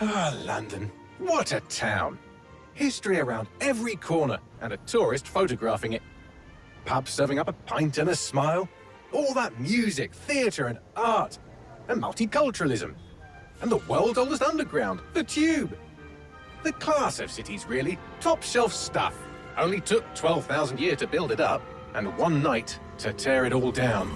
Ah, London. What a town. History around every corner, and a tourist photographing it. Pubs serving up a pint and a smile. All that music, theatre and art. And multiculturalism. And the world's oldest underground, the Tube. The class of cities, really. Top shelf stuff. Only took 12,000 years to build it up, and one night to tear it all down.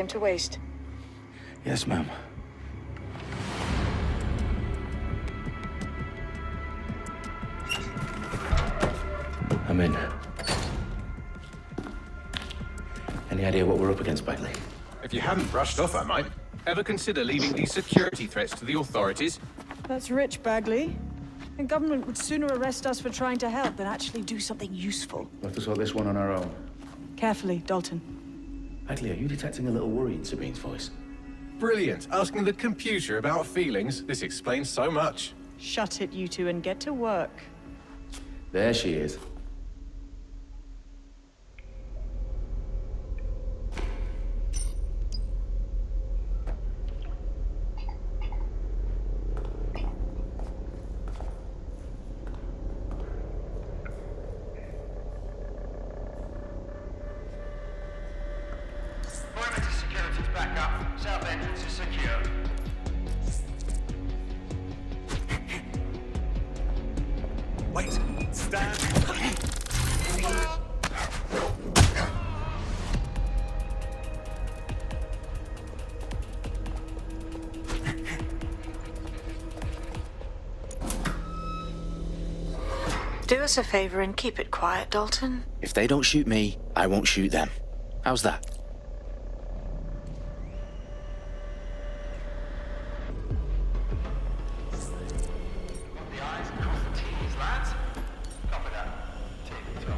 To waste. Yes, ma'am. I'm in. Any idea what we're up against, Bagley? If you hadn't brushed off, I might. Ever consider leaving these security threats to the authorities? That's rich, Bagley. The government would sooner arrest us for trying to help than actually do something useful. We'll have to sort this one on our own. Carefully, Dalton. Bagley, are you detecting a little worry in Sabine's voice? Brilliant. Asking the computer about feelings. This explains so much. Shut it, you two, and get to work. There she is. Perimeter security's back up. South entrance is secure. Wait. Stand. Do us a favor and keep it quiet, Dalton. If they don't shoot me, I won't shoot them. How's that? The eyes across the T's, lads. Copy that. T, top.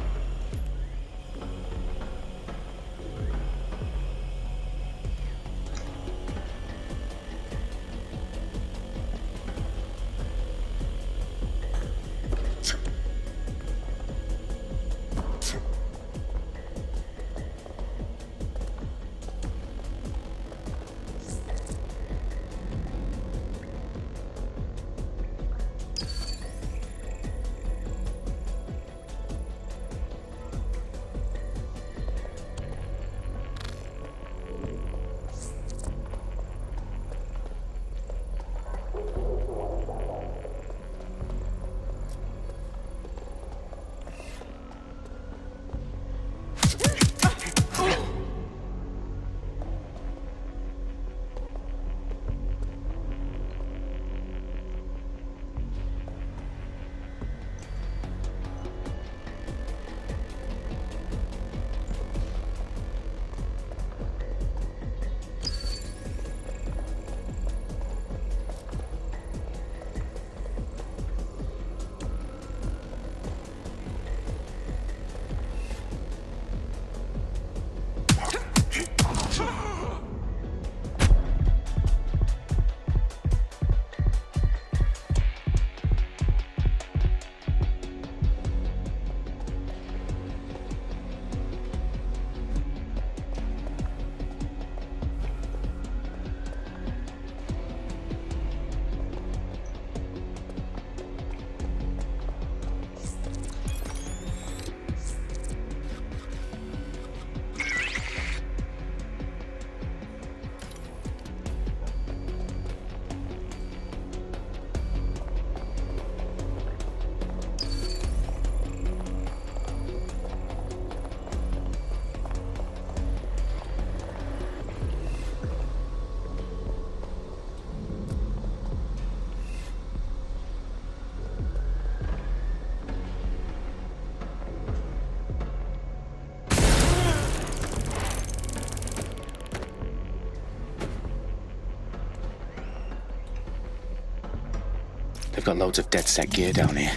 They've got loads of DedSec gear down here.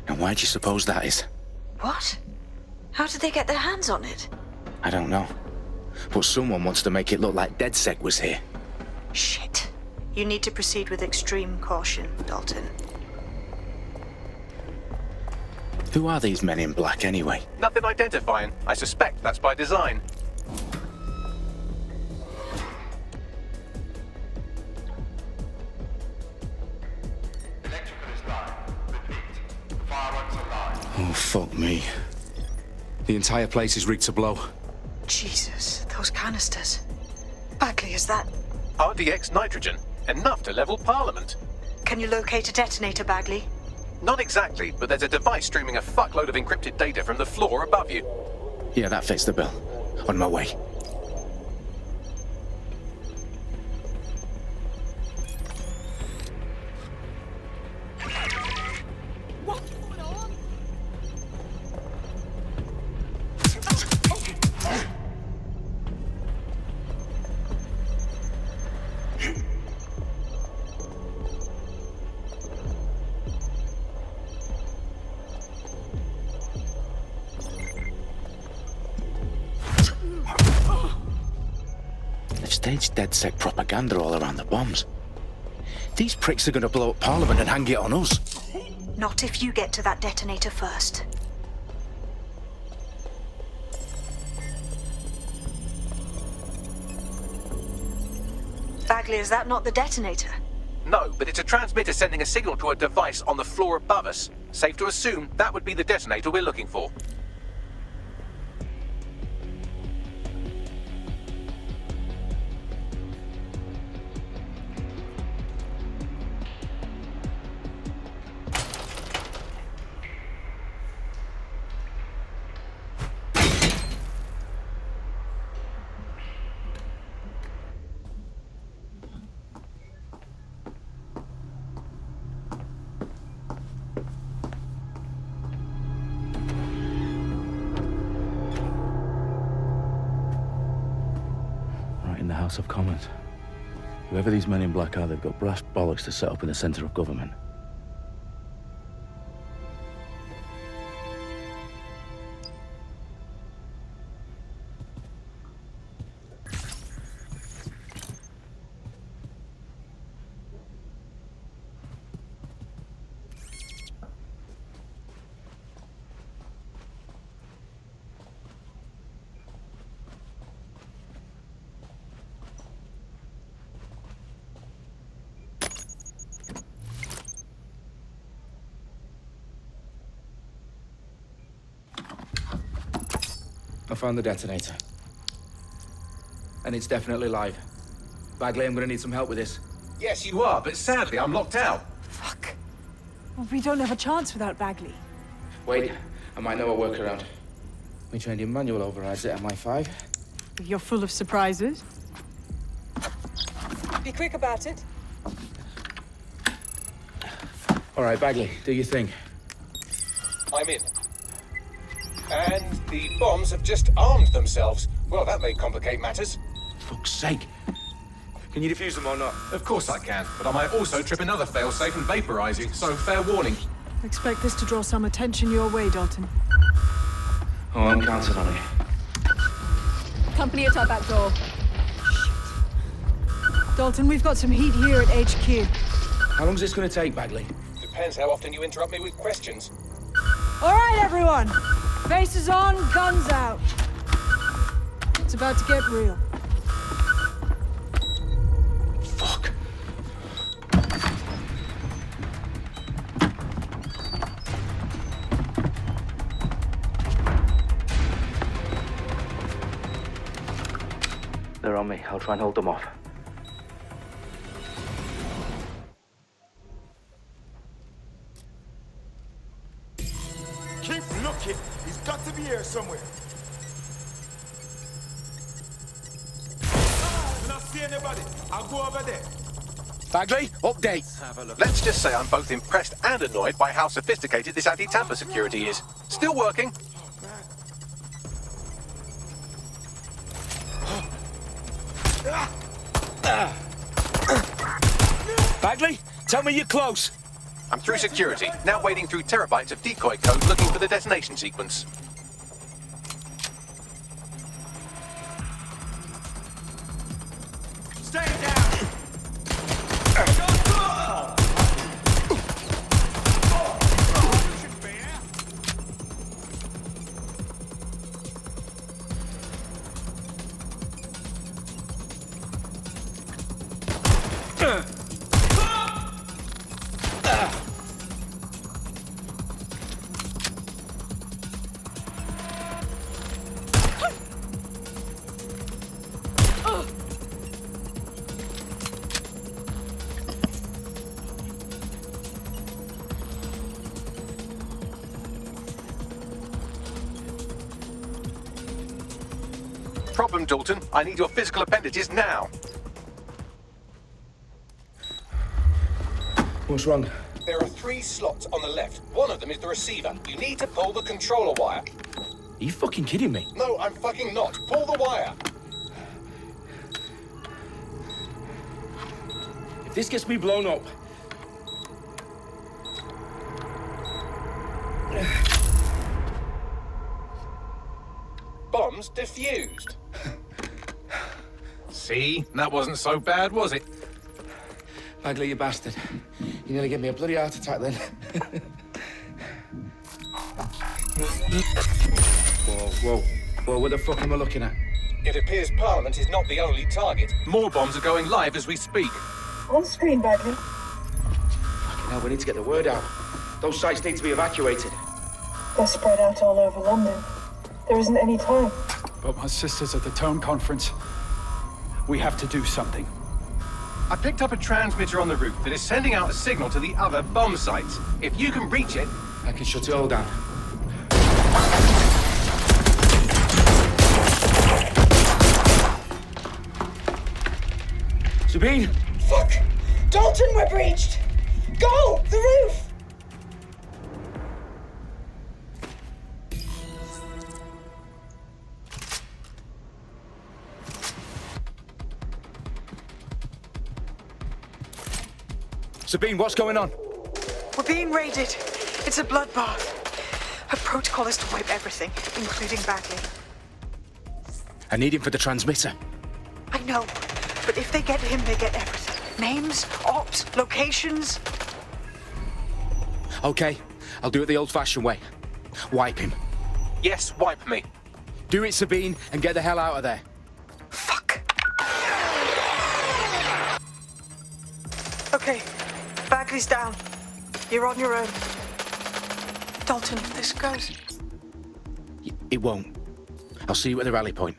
And why do you suppose that is? What? How did they get their hands on it? I don't know. But someone wants to make it look like DedSec was here. Shit. You need to proceed with extreme caution, Dalton. Who are these men in black anyway? Nothing identifying. I suspect that's by design. Electrical is live. Repeat. Fireworks are live. Oh, fuck me. The entire place is rigged to blow. Jesus, those canisters. Bagley, is that... RDX nitrogen. Enough to level Parliament. Can you locate a detonator, Bagley? Not exactly, but there's a device streaming a fuckload of encrypted data from the floor above you. Yeah, that fits the bill. On my way. They've staged DedSec propaganda all around the bombs. These pricks are going to blow up Parliament and hang it on us. Not if you get to that detonator first. Bagley, is that not the detonator? No, but it's a transmitter sending a signal to a device on the floor above us. Safe to assume that would be the detonator we're looking for. In the House of Commons. Whoever these men in black are, they've got brass bollocks to set up in the centre of government. I found the detonator. And it's definitely live. Bagley, I'm gonna need some help with this. Yes, you are, but sadly I'm locked out. Fuck. Well, we don't have a chance without Bagley. Wait, I might know a workaround. We trained in manual overrides at MI5. You're full of surprises. Be quick about it. All right, Bagley, do your thing. I'm in. And the bombs have just armed themselves. Well, that may complicate matters. Fuck's sake. Can you defuse them or not? Of course I can, but I might also trip another failsafe and vaporize you, so fair warning. Expect this to draw some attention your way, Dalton. Oh, I'm counting on it. Company at our back door. Shit. Dalton, we've got some heat here at HQ. How long's this gonna take, Bagley? Depends how often you interrupt me with questions. All right, everyone. Faces on, guns out. It's about to get real. Fuck. They're on me. I'll try and hold them off. Keep looking. He's got to be here somewhere. I don't see anybody. I'll go over there. Bagley, update. Let's just say I'm both impressed and annoyed by how sophisticated this anti-tamper security is. Still working. Bagley, tell me you're close. I'm through security, now wading through terabytes of decoy code looking for the detonation sequence. Stay down! Problem, Dalton. I need your physical appendages now. What's wrong? There are 3 slots on the left. One of them is the receiver. You need to pull the controller wire. Are you fucking kidding me? No, I'm fucking not. Pull the wire. If this gets me blown up... Bombs defused. See? That wasn't so bad, was it? Bagley, you bastard. You nearly gave me a bloody heart attack then. Whoa, what the fuck am I looking at? It appears Parliament is not the only target. More bombs are going live as we speak. On screen, Bagley. Now we need to get the word out. Those sites need to be evacuated. They're spread out all over London. There isn't any time. But my sister's at the tone conference. We have to do something. I picked up a transmitter on the roof that is sending out a signal to the other bomb sites. If you can reach it... I can shut it all down. Sabine! Fuck! Dalton, we're breached! Go! The roof! Sabine, what's going on? We're being raided. It's a bloodbath. Her protocol is to wipe everything, including Bagley. I need him for the transmitter. I know, but if they get him, they get everything. Names, ops, locations. Okay, I'll do it the old-fashioned way. Wipe him. Yes, wipe me. Do it, Sabine, and get the hell out of there. Fuck. Okay, Bagley's down. You're on your own. Dalton, if this goes... It won't. I'll see you at the rally point.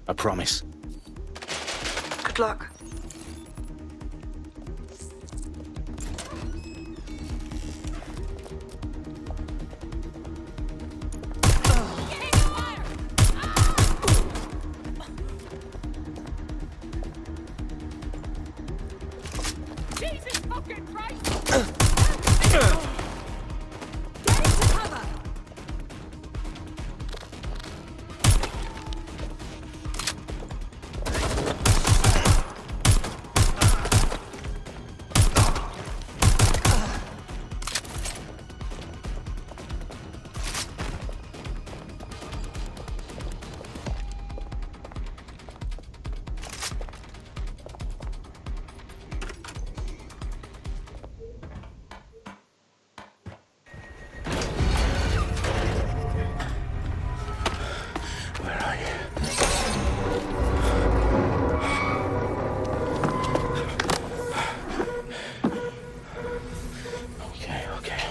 I promise. Good luck. Jesus fucking Christ! Get into cover!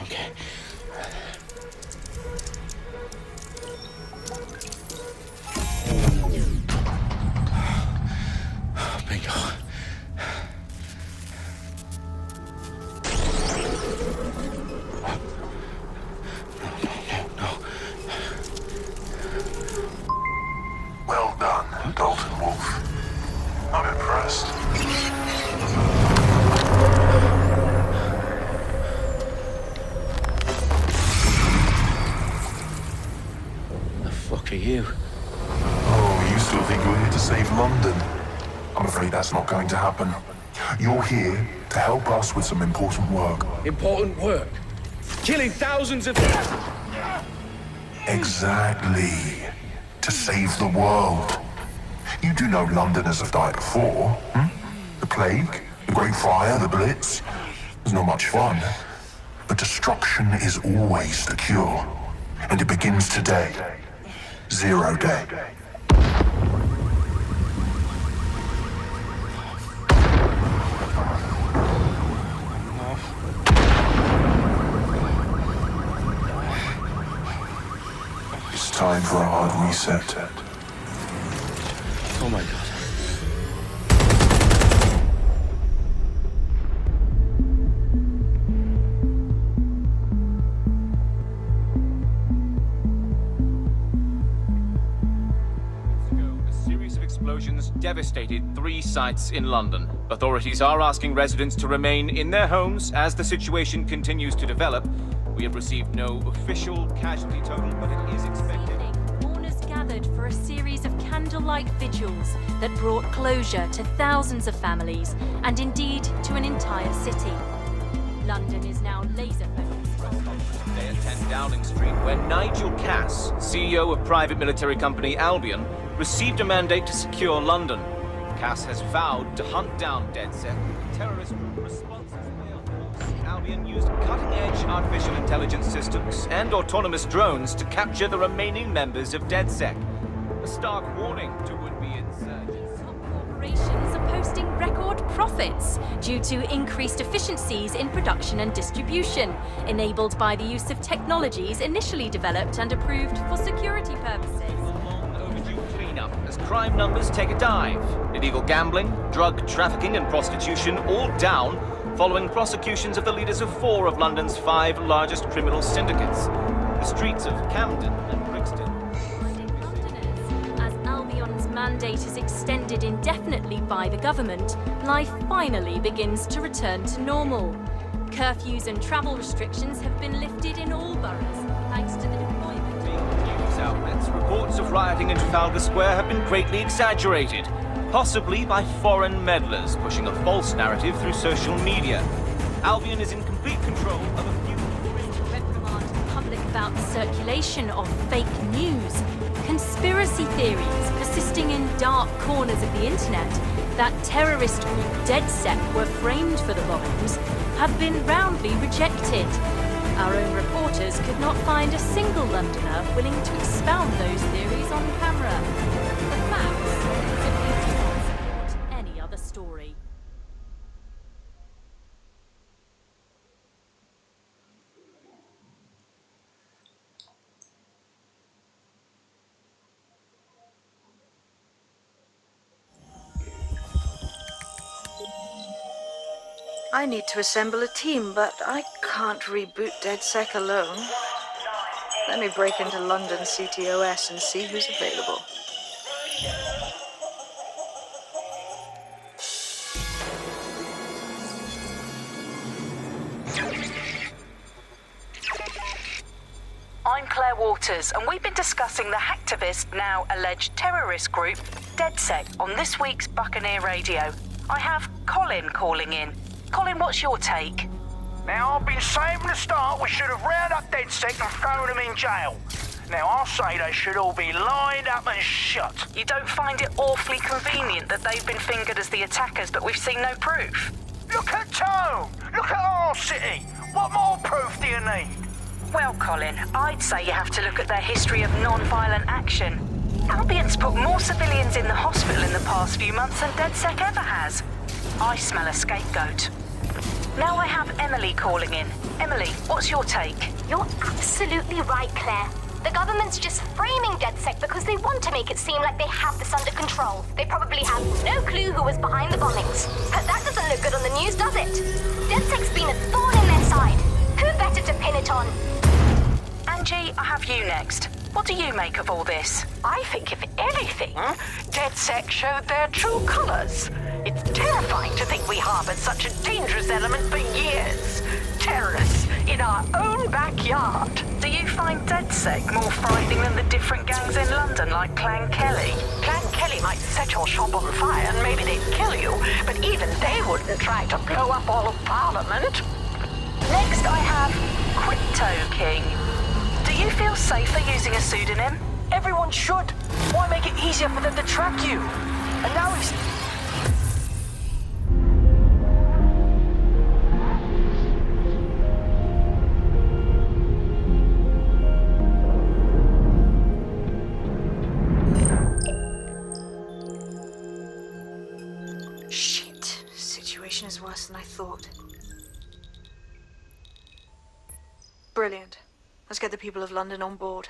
Okay. Bingo. No. Well done, Dalton Wolf. I'm impressed. The fuck are you? Oh, you still think you're here to save London? I'm afraid that's not going to happen. You're here to help us with some important work. Important work. Killing thousands of... Exactly. To save the world. You do know Londoners have died before, hmm? The Plague, the Great Fire, the Blitz. It's not much fun. But destruction is always the cure. And it begins today. 0 day. It's time for a hard reset. Oh my God. Explosions devastated 3 sites in London. Authorities are asking residents to remain in their homes as the situation continues to develop. We have received no official casualty total, but it is expected. Mourners gathered for a series of candlelight vigils that brought closure to thousands of families and indeed to an entire city. London is now laser-focused. Today at 10 Dowling Street, where Nigel Cass, CEO of private military company Albion, received a mandate to secure London. Cass has vowed to hunt down DedSec. Terrorist responses failed. Albion used cutting-edge artificial intelligence systems and autonomous drones to capture the remaining members of DedSec. A stark warning to would-be insurgents. Top corporations are posting record profits due to increased efficiencies in production and distribution, enabled by the use of technologies initially developed and approved for security purposes. As crime numbers take a dive. Illegal gambling, drug trafficking and prostitution all down following prosecutions of the leaders of 4 of London's 5 largest criminal syndicates. The streets of Camden and Brixton. As Albion's mandate is extended indefinitely by the government, life finally begins to return to normal. Curfews and travel restrictions have been lifted in all boroughs, thanks to the deployment. News outlets, reports of rioting in Trafalgar Square have been greatly exaggerated, possibly by foreign meddlers pushing a false narrative through social media. Albion is in complete control of a few... reprimand the public about the circulation of fake news, conspiracy theories persisting in dark corners of the internet that terrorist group DedSec were framed for the bombings have been roundly rejected. Our own reporters could not find a single Londoner willing to expound those theories on camera. The facts simply do not support any other story. I need to assemble a team, but I can't reboot DedSec alone. Let me break into London CTOS and see who's available. I'm Claire Waters, and we've been discussing the hacktivist, now alleged terrorist group, DedSec, on this week's Buccaneer Radio. I have Colin calling in. Colin, what's your take? Now, I've been saying from the start we should have rounded up DedSec and thrown them in jail. Now, I'll say they should all be lined up and shot. You don't find it awfully convenient that they've been fingered as the attackers, but we've seen no proof? Look at Tone! Look at our city! What more proof do you need? Well, Colin, I'd say you have to look at their history of non-violent action. Albion's put more civilians in the hospital in the past few months than DedSec ever has. I smell a scapegoat. Now I have Emily calling in. Emily, what's your take? You're absolutely right, Claire. The government's just framing DedSec because they want to make it seem like they have this under control. They probably have no clue who was behind the bombings. But that doesn't look good on the news, does it? DedSec's been a thorn in their side. Who better to pin it on? Angie, I have you next. What do you make of all this? I think, if anything, DedSec showed their true colours. It's terrifying to think we harboured such a dangerous element for years. Terrorists in our own backyard. Do you find DedSec more frightening than the different gangs in London, like Clan Kelly? Clan Kelly might set your shop on fire and maybe they'd kill you, but even they wouldn't try to blow up all of Parliament. Next, I have Crypto King. Do you feel safer using a pseudonym? Everyone should. Why make it easier for them to track you? And now he's... Shit. Situation is worse than I thought. Brilliant. Let's get the people of London on board.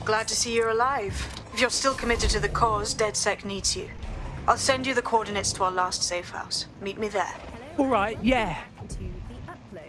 Glad to see you're alive. If you're still committed to the cause, DedSec needs you. I'll send you the coordinates to our last safe house. Meet me there. All right, yeah. To the upload.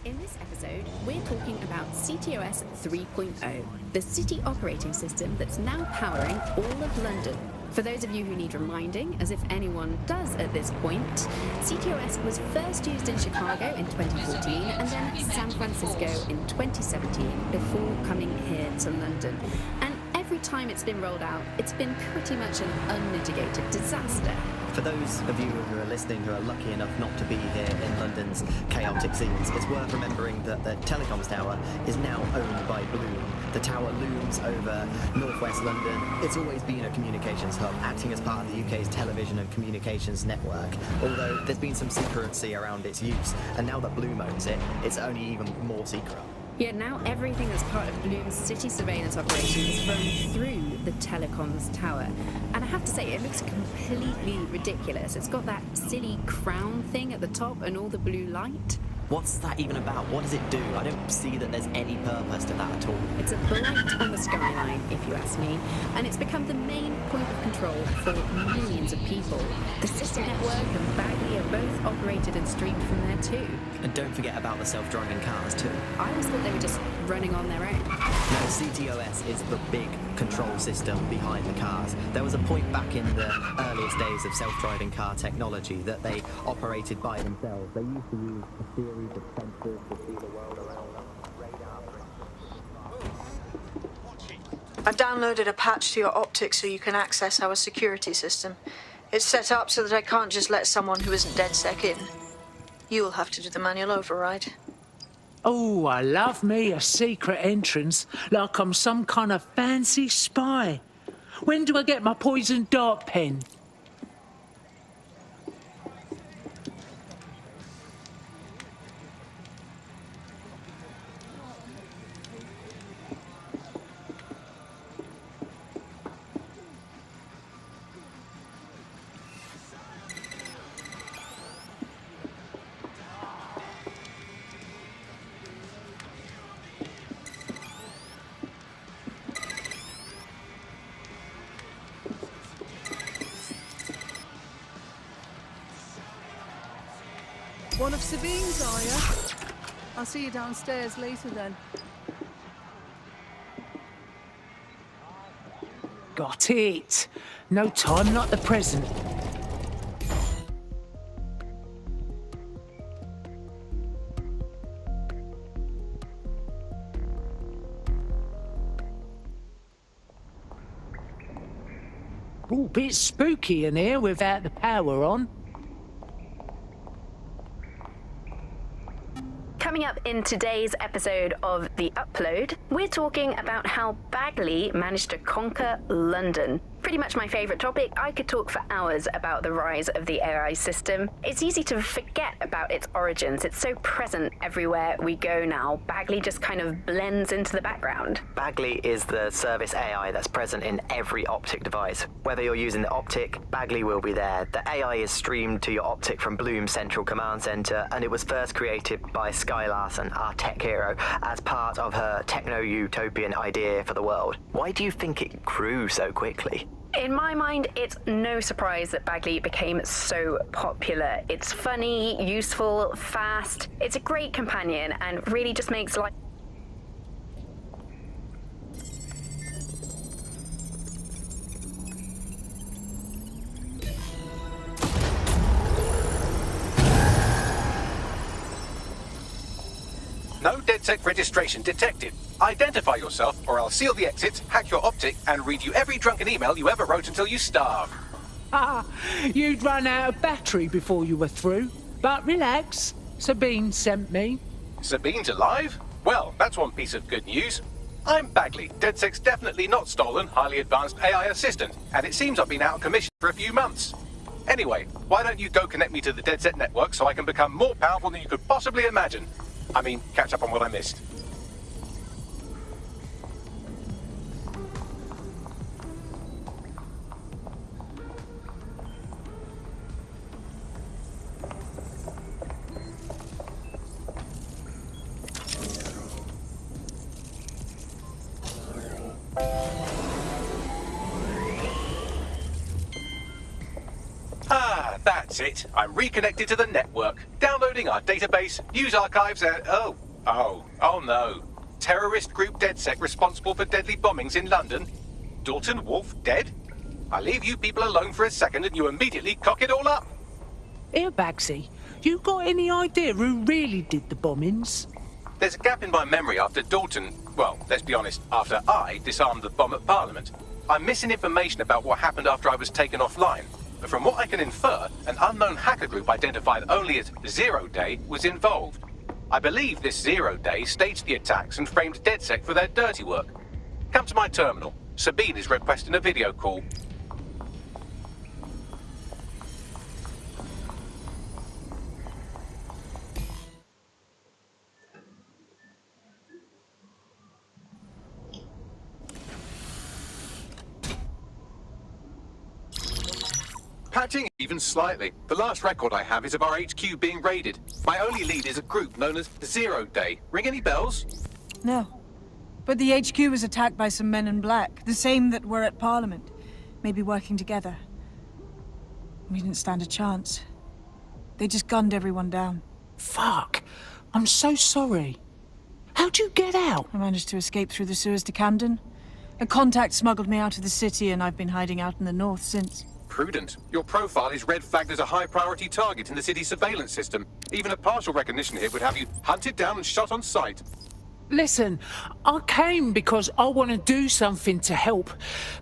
In this episode, we're talking about CTOS 3.0, the city operating system that's now powering all of London. For those of you who need reminding, as if anyone does at this point, CTOS was first used in Chicago in 2014 and then San Francisco in 2017 before coming here to London. And every time it's been rolled out, it's been pretty much an unmitigated disaster. For those of you who are listening who are lucky enough not to be here in London's chaotic scenes, it's worth remembering that the telecoms tower is now owned by Bölüm. The tower looms over northwest London. It's always been a communications hub, acting as part of the UK's television and communications network, although there's been some secrecy around its use, and now that Bölüm owns it, it's only even more secret. Yet now everything that's part of Bölüm's city surveillance operation is run through the telecoms tower. And I have to say, it looks completely ridiculous. It's got that silly crown thing at the top and all the blue light. What's that even about? What does it do? I don't see that there's any purpose to that at all. It's a blight on the skyline, if you ask me, and it's become the main point of control for millions of people. The system network and Bagley are both operated and streamed from there too. And don't forget about the self-driving cars too. I always thought they were just running on their own. No, CTOS is the big control system behind the cars. There was a point back in the earliest days of self-driving car technology that they operated by themselves. They used to use a series of sensors to see the world around them, radar. I downloaded a patch to your optics so you can access our security system. It's set up so that I can't just let someone who isn't DedSec in. You'll have to do the manual override. Oh, I love me a secret entrance, like I'm some kind of fancy spy. When do I get my poison dart pen? One of Sabine's, are you? I'll see you downstairs later then. Got it. No time like the present. Ooh, bit spooky in here without the power on. Coming up in today's episode of The Upload, we're talking about how Bagley managed to conquer London. Pretty much my favourite topic. I could talk for hours about the rise of the AI system. It's easy to forget about its origins. It's so present everywhere we go now. Bagley just kind of blends into the background. Bagley is the service AI that's present in every optic device. Whether you're using the optic, Bagley will be there. The AI is streamed to your optic from Bölüm Central Command Center, and it was first created by Sky Larson, our tech hero, as part of her techno-utopian idea for the world. Why do you think it grew so quickly? In my mind, it's no surprise that Bagley became so popular. It's funny, useful, fast. It's a great companion and really just makes life... No DedSec registration detected. Identify yourself, or I'll seal the exits, hack your optic, and read you every drunken email you ever wrote until you starve. Ah, you'd run out of battery before you were through. But relax, Sabine sent me. Sabine's alive? Well, that's one piece of good news. I'm Bagley, DedSec's definitely not stolen, highly advanced AI assistant, and it seems I've been out of commission for a few months. Anyway, why don't you go connect me to the DedSec network so I can become more powerful than you could possibly imagine? I mean, catch up on what I missed. Ah, that's it. I'm reconnected to the network, downloading our database, news archives, and oh no. Terrorist group DedSec responsible for deadly bombings in London. Dalton Wolf dead? I leave you people alone for a second and you immediately cock it all up. Here, Bagsy, you got any idea who really did the bombings? There's a gap in my memory after Dalton, well, let's be honest, after I disarmed the bomb at Parliament. I'm missing information about what happened after I was taken offline. But from what I can infer, an unknown hacker group identified only as Zero Day was involved. I believe this Zero Day staged the attacks and framed DedSec for their dirty work. Come to my terminal. Sabine is requesting a video call. Patching even slightly. The last record I have is of our HQ being raided. My only lead is a group known as Zero Day. Ring any bells? No. But the HQ was attacked by some men in black, the same that were at Parliament. Maybe working together. We didn't stand a chance. They just gunned everyone down. Fuck. I'm so sorry. How'd you get out? I managed to escape through the sewers to Camden. A contact smuggled me out of the city, and I've been hiding out in the north since. Prudent. Your profile is red flagged as a high-priority target in the city's surveillance system. Even a partial recognition here would have you hunted down and shot on sight. Listen, I came because I want to do something to help,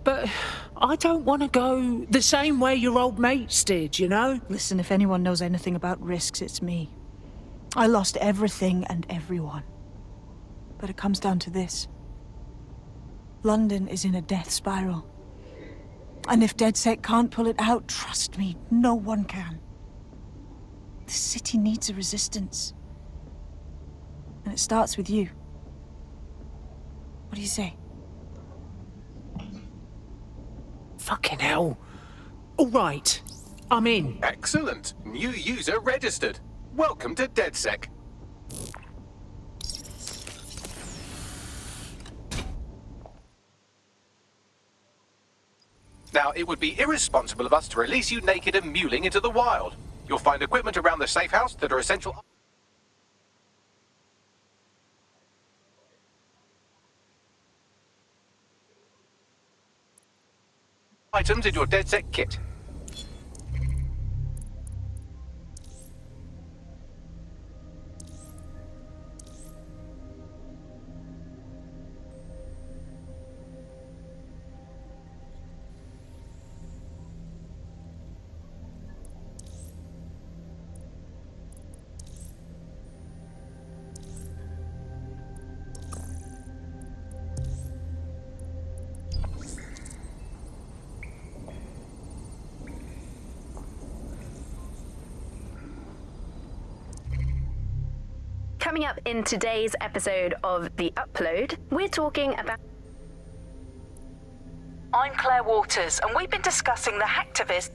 but I don't want to go the same way your old mates did, you know? Listen, if anyone knows anything about risks, it's me. I lost everything and everyone. But it comes down to this. London is in a death spiral. And if DedSec can't pull it out, trust me, no one can. The city needs a resistance. And it starts with you. What do you say? Fucking hell. All right, I'm in. Excellent. New user registered. Welcome to DedSec. Now, it would be irresponsible of us to release you naked and mewling into the wild. You'll find equipment around the safe house that are essential items in your DedSec kit. Coming up in today's episode of The Upload, we're talking about... I'm Claire Waters, and we've been discussing the hacktivist.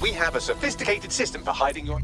We have a sophisticated system for hiding your...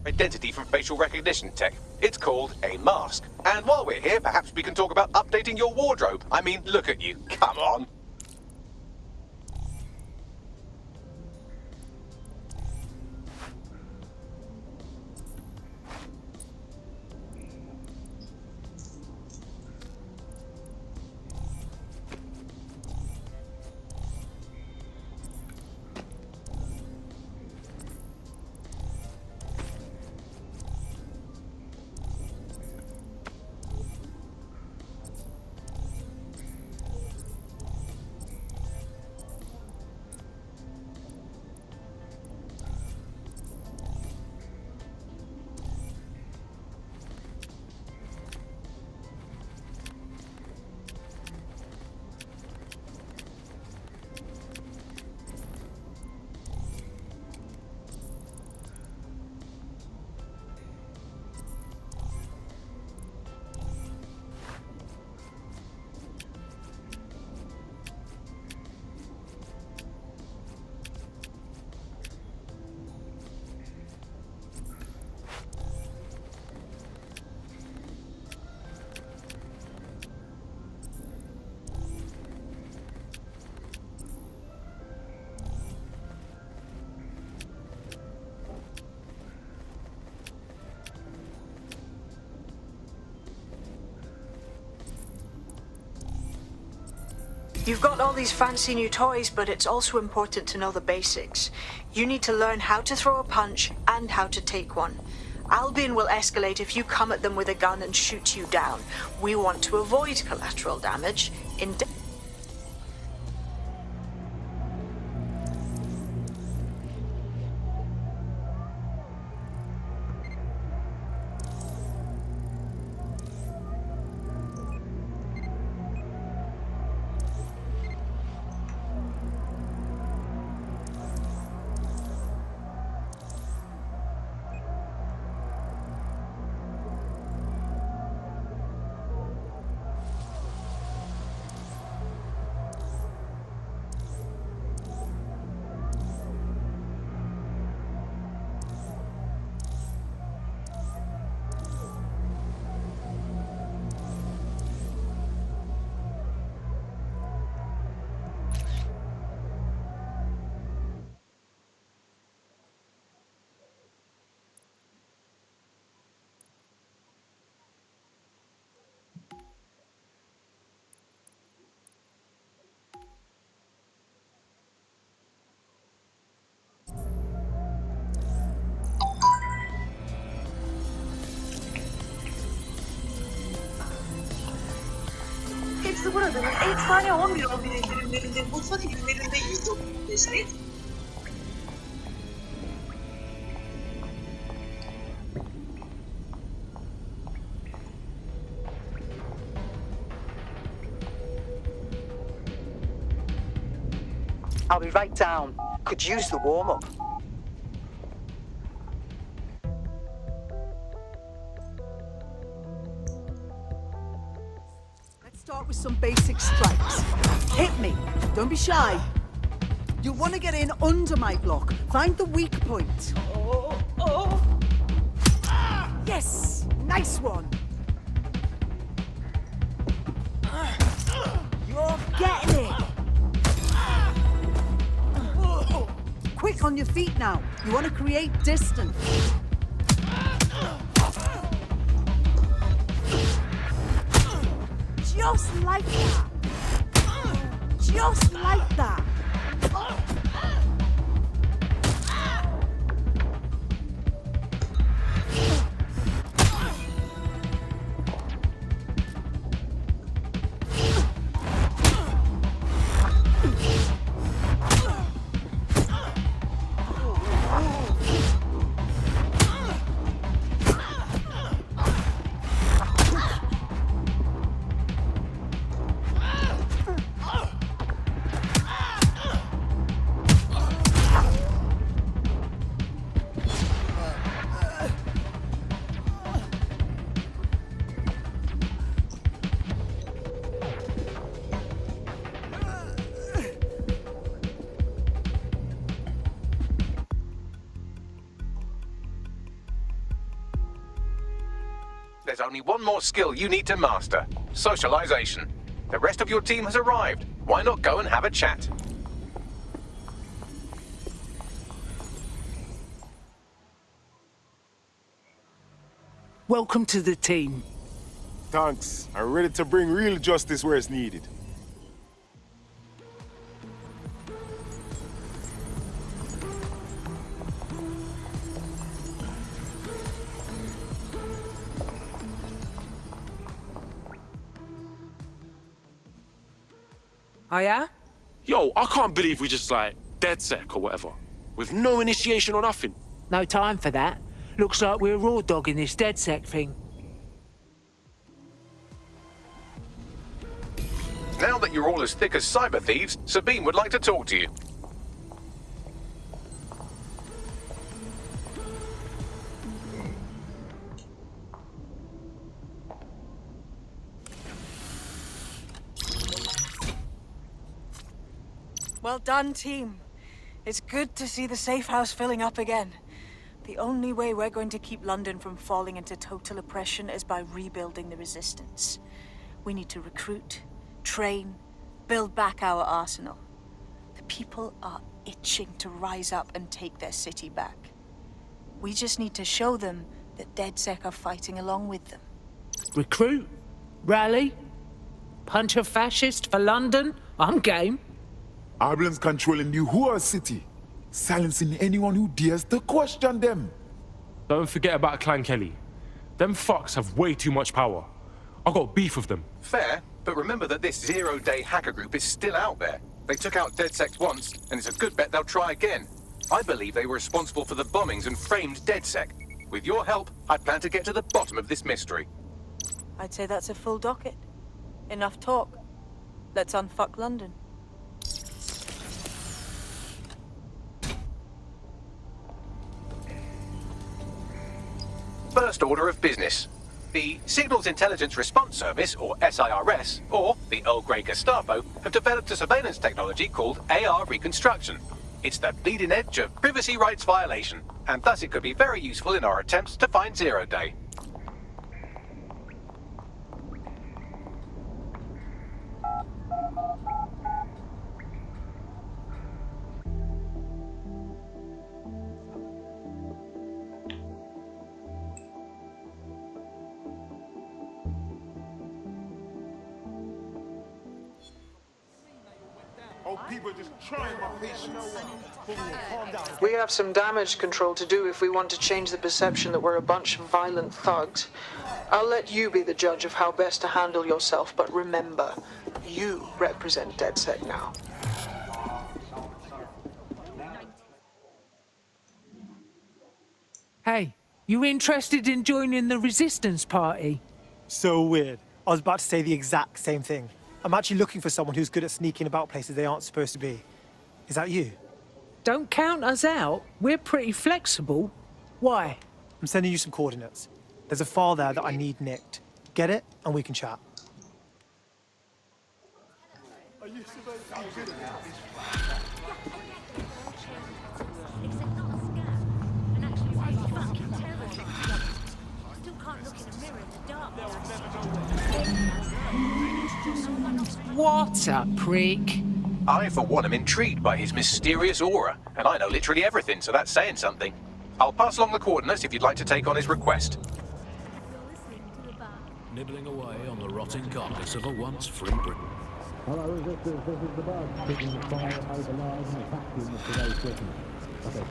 identity from facial recognition tech. It's called a mask. And while we're here, perhaps we can talk about updating your wardrobe. I mean, look at you. Come on. You've got all these fancy new toys, but it's also important to know the basics. You need to learn how to throw a punch and how to take one. Albion will escalate if you come at them with a gun and shoot you down. We want to avoid collateral damage. Hepsi buradanın efsane 11-11 indirimlerinde, mutfak ürünlerinde %35'lik. I'll be right down. Could use the warm-up. Start with some basic strikes. Hit me. Don't be shy. You want to get in under my block. Find the weak point. Yes! Nice one. You're getting it. Quick on your feet now. You want to create distance. Just like that. Just like that. There's only one more skill you need to master: socialization. The rest of your team has arrived. Why not go and have a chat? Welcome to the team. Thanks. I'm ready to bring real justice where it's needed. Oh yeah? Yo, I can't believe we just like DedSec or whatever, with no initiation or nothing. No time for that. Looks like we're raw dogging this DedSec thing. Now that you're all as thick as cyber thieves, Sabine would like to talk to you. Well done, team. It's good to see the safe house filling up again. The only way we're going to keep London from falling into total oppression is by rebuilding the resistance. We need to recruit, train, build back our arsenal. The people are itching to rise up and take their city back. We just need to show them that DedSec are fighting along with them. Recruit? Rally? Punch a fascist for London? I'm game. Albions controlling the whole city, silencing anyone who dares to question them. Don't forget about Clan Kelly. Them fucks have way too much power. I got beef with them. Fair, but remember that this zero-day hacker group is still out there. They took out DedSec once, and it's a good bet they'll try again. I believe they were responsible for the bombings and framed DedSec. With your help, I plan to get to the bottom of this mystery. I'd say that's a full docket. Enough talk. Let's unfuck London. First order of business. The Signals Intelligence Response Service, or SIRS, or the Earl Grey Gestapo, have developed a surveillance technology called AR reconstruction. It's the bleeding edge of privacy rights violation, and thus it could be very useful in our attempts to find Zero Day. People just trying my patience. We have some damage control to do if we want to change the perception that we're a bunch of violent thugs. I'll let you be the judge of how best to handle yourself, but remember, you represent DedSec now. Hey, you interested in joining the resistance party? So weird. I was about to say the exact same thing. I'm actually looking for someone who's good at sneaking about places they aren't supposed to be. Is that you? Don't count us out. We're pretty flexible. Why? I'm sending you some coordinates. There's a file there that I need nicked. Get it, and we can chat. What a prick. I, for one, am intrigued by his mysterious aura, and I know literally everything, so that's saying something. I'll pass along the coordinates if you'd like to take on his request. Nibbling away on the rotting carcass of a once free Britain. Hello, Resistance, this is the bug. Taking the fire over live and attacking of today's Britain. Okay,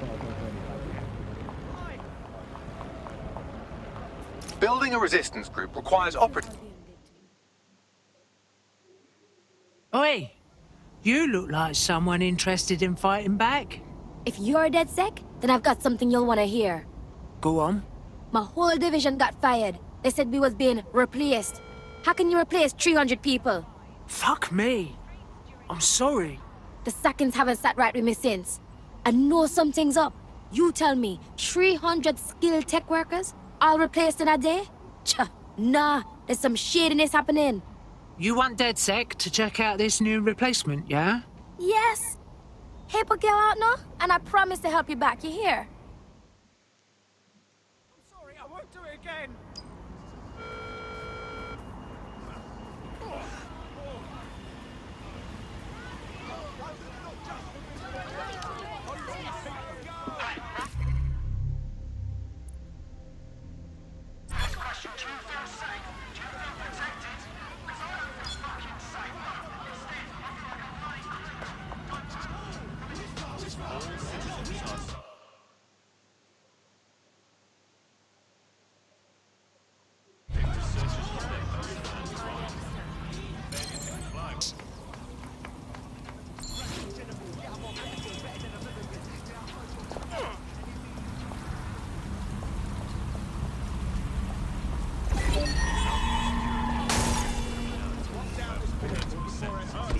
Building a resistance group requires operatives. Oi! You look like someone interested in fighting back. If you're DedSec, then I've got something you'll want to hear. Go on. My whole division got fired. They said we was being replaced. How can you replace 300 people? Fuck me. I'm sorry. The seconds haven't sat right with me since. I know something's up. You tell me, 300 skilled tech workers, all replaced in a day? Nah, there's some shadiness happening. You want DedSec to check out this new replacement, yeah? Yes. Help a girl out now, and I promise to help you back. You hear? I'm sorry, I won't do it again.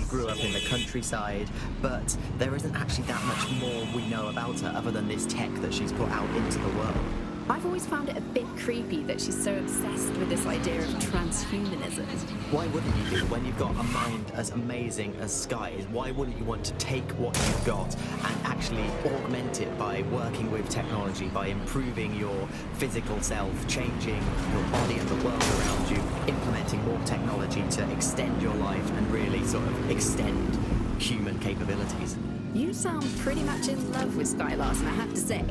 Grew up in the countryside, but there isn't actually that much more we know about her other than this tech that she's put out into the world. I've always found it a bit creepy that she's so obsessed with this idea of transhumanism. Why wouldn't you be? When you've got a mind as amazing as Sky's, why wouldn't you want to take what you've got and actually augment it by working with technology, by improving your physical self, changing your body and the world around you, implementing more technology to extend your life and really sort of extend human capabilities? You sound pretty much in love with Sky Larson, I have to say.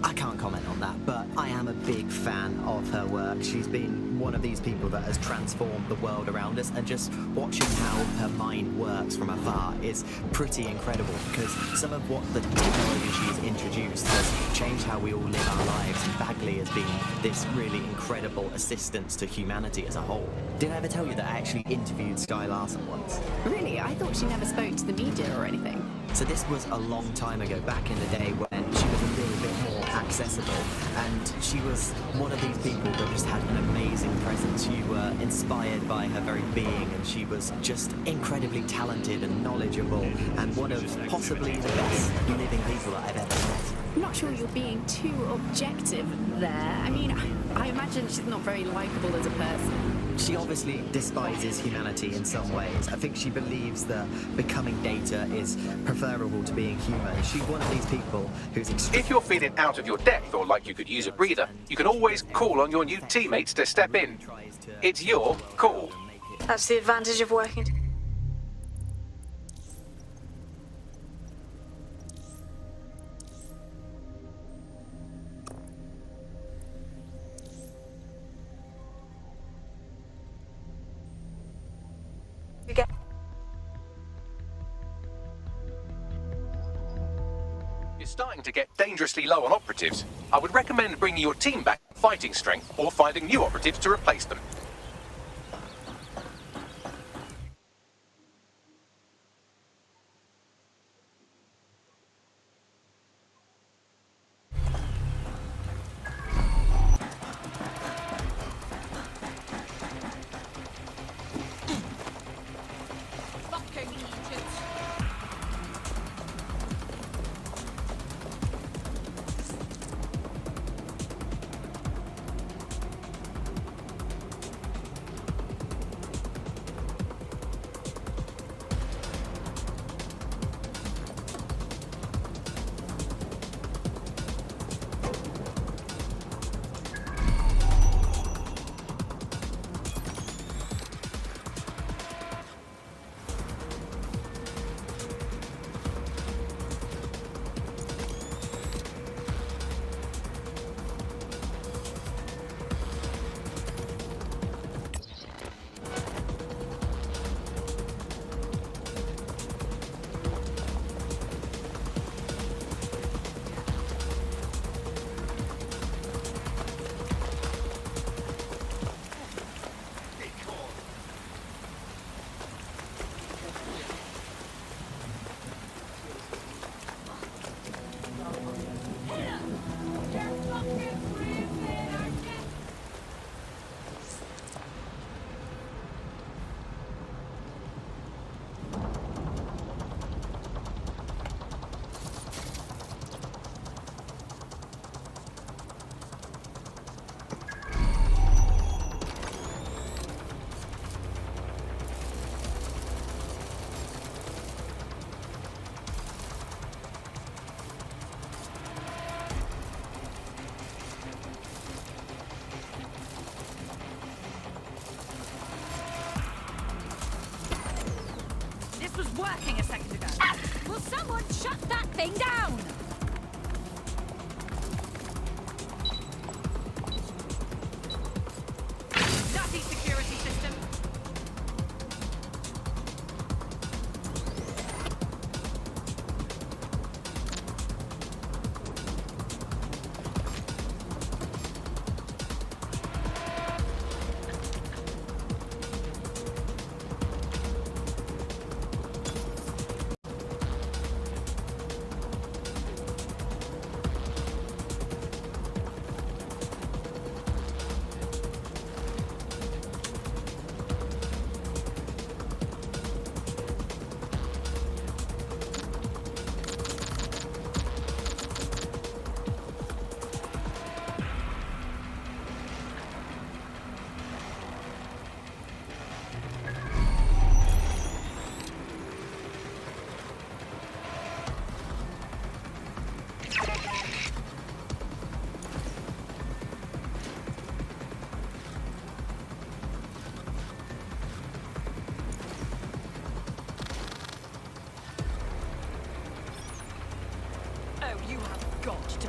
I can't comment on that, but I am a big fan of her work. She's been one of these people that has transformed the world around us, and just watching how her mind works from afar is pretty incredible, because some of what the technology she's introduced has changed how we all live our lives, and Bagley has been this really incredible assistance to humanity as a whole. Did I ever tell you that I actually interviewed Sky Larson once? Really? I thought she never spoke to the media or anything. So this was a long time ago, back in the day when she was a little bit more accessible, and she was one of these people that just had an amazing presence. You were inspired by her very being, and she was just incredibly talented and knowledgeable, and one of possibly the best living people that I've ever met. I'm not sure you're being too objective there. I mean, I imagine she's not very likable as a person. She obviously despises humanity in some ways. I think she believes that becoming data is preferable to being human. She's one of these people who's If you're feeling out of your depth or like you could use a breather, you can always call on your new teammates to step in. It's your call. That's the advantage of working. You're starting to get dangerously low on operatives. I would recommend bringing your team back fighting strength or finding new operatives to replace them. Was working a second ago. Will someone shut that thing down? Nutty security system.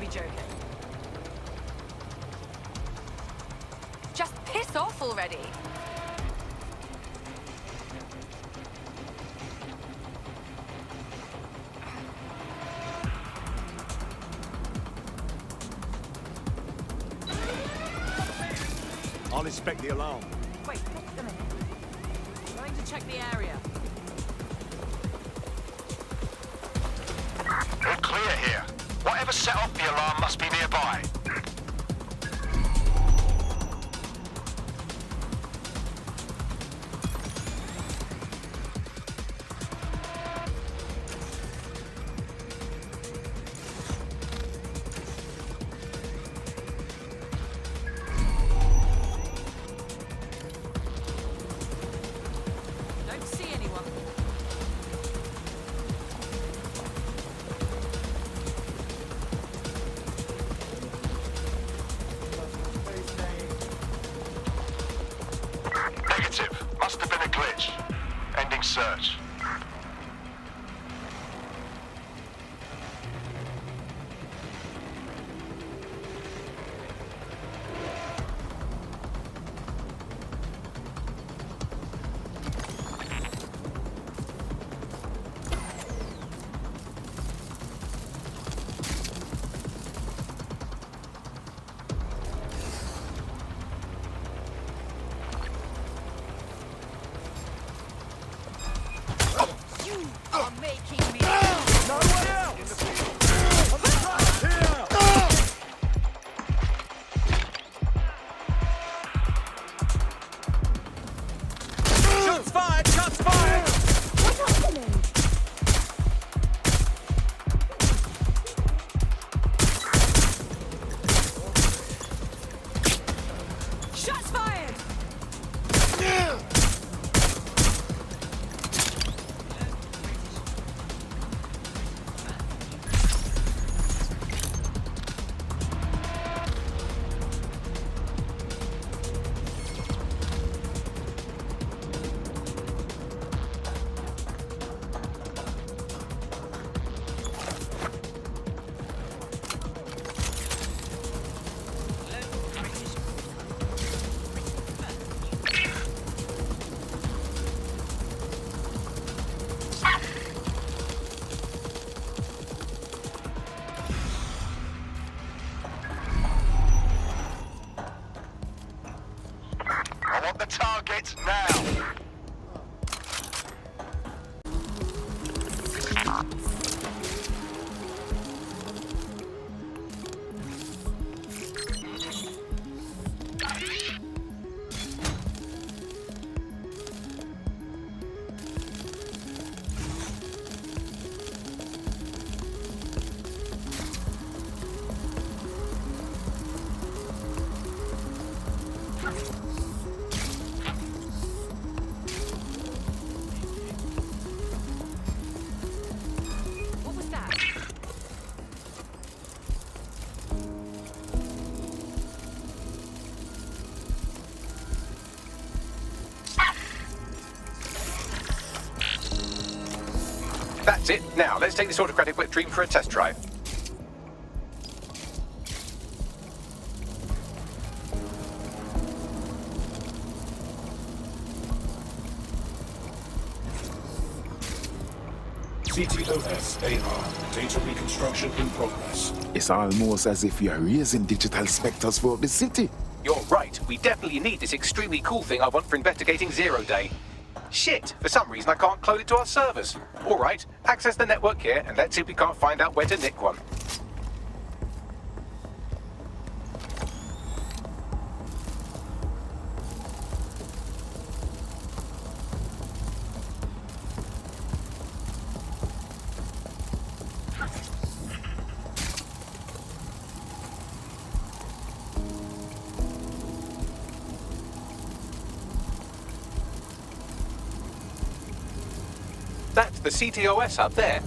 be joking. Just piss off already. I'll inspect the alarm. Wait, a minute. I'm going to check the area. All clear here. Whatever set off the alarm must be nearby. Don't see anyone. Negative. Must have been a glitch. Ending search. You are making me. No way out! I'm trapped here! Shots fired! Shots fired! What's happening? Shots fired! I want the target now. What was that? That's it. Now, let's take this autocratic wet dream for a test drive. CTOS AR. Data reconstruction in progress. It's almost as if you're raising digital specters for the city. You're right. We definitely need this extremely cool thing I want for investigating Zero Day. Shit, for some reason I can't clone it to our servers. All right, access the network here and let's see if we can't find out where to nick one. That's the CTOS up there.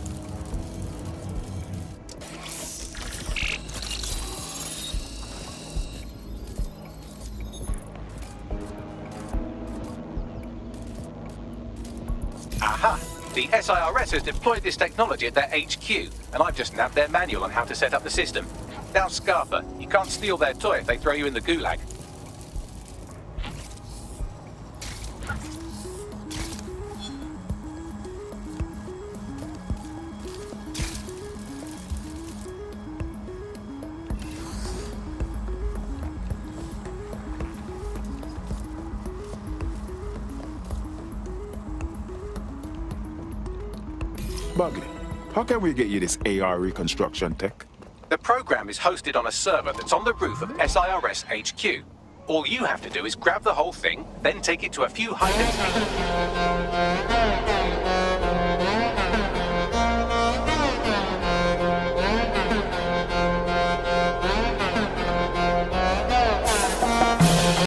Aha! The SIRS has deployed this technology at their HQ, and I've just nabbed their manual on how to set up the system. Now, Scarper, you can't steal their toy if they throw you in the gulag. Bagley, how can we get you this AR reconstruction tech? The program is hosted on a server that's on the roof of SIRS HQ. All you have to do is grab the whole thing, then take it to a few high-density...